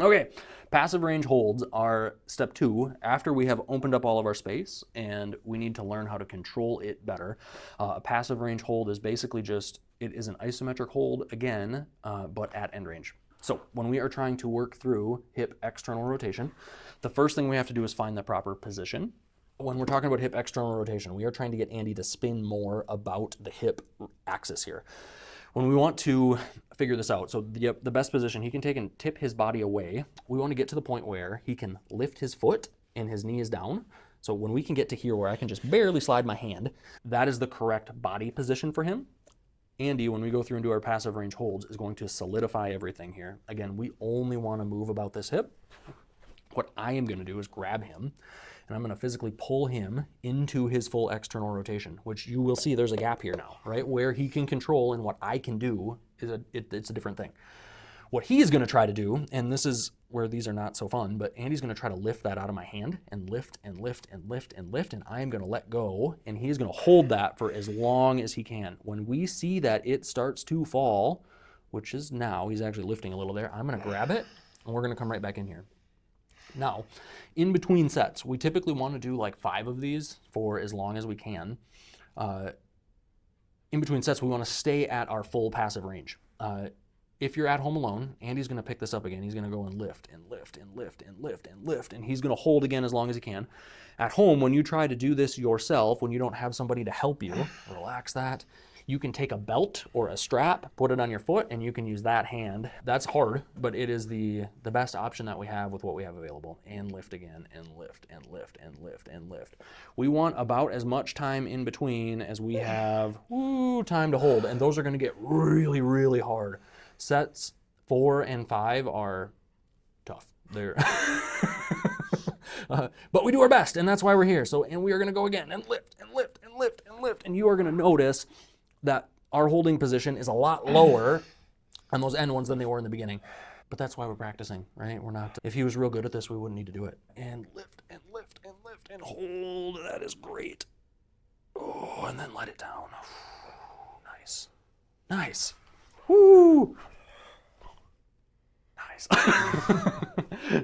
Okay, passive range holds are step 2 after we have opened up all of our space and we need to learn how to control it better. A passive range hold is basically just, it is an isometric hold again, but at end range. So when we are trying to work through hip external rotation, the first thing we have to do is find the proper position. When we're talking about hip external rotation, we are trying to get Andy to spin more about the hip axis here. When we want to figure this out, so the best position, he can take and tip his body away. We want to get to the point where he can lift his foot and his knee is down. So when we can get to here where I can just barely slide my hand, that is the correct body position for him. Andy, when we go through and do our passive range holds, is going to solidify everything here. Again, we only want to move about this hip. What I am going to do is grab him, and I'm going to physically pull him into his full external rotation, which you will see there's a gap here now, right? Where he can control and what I can do is it's a different thing. What he's going to try to do, and this is where these are not so fun, but Andy's going to try to lift that out of my hand and lift and lift and lift and lift, and I am going to let go, and he's going to hold that for as long as he can. When we see that it starts to fall, which is now, he's actually lifting a little there, I'm going to grab it, and we're going to come right back in here. Now, in between sets, we typically want to do like 5 of these for as long as we can. In between sets, we want to stay at our full passive range. If you're at home alone, Andy's going to pick this up again. He's going to go and lift and lift and lift and lift and lift, and he's going to hold again as long as he can. At home, when you try to do this yourself, when you don't have somebody to help you, relax that. You can take a belt or a strap, put it on your foot, and you can use that hand. That's hard, but it is the best option that we have with what we have available. And lift again, and lift, and lift, and lift, and lift. We want about as much time in between as we have time to hold, and those are going to get really, really hard. Sets 4 and 5 are tough. They're but we do our best, and that's why we're here. So, and we are going to go again, and lift, and lift, and lift, and lift, and you are going to notice that our holding position is a lot lower on those end ones than they were in the beginning. But that's why we're practicing, right? We're not, if he was real good at this, we wouldn't need to do it. And lift, and lift, and lift, and hold. That is great. Oh, and then let it down. Nice. Nice. Woo! Nice.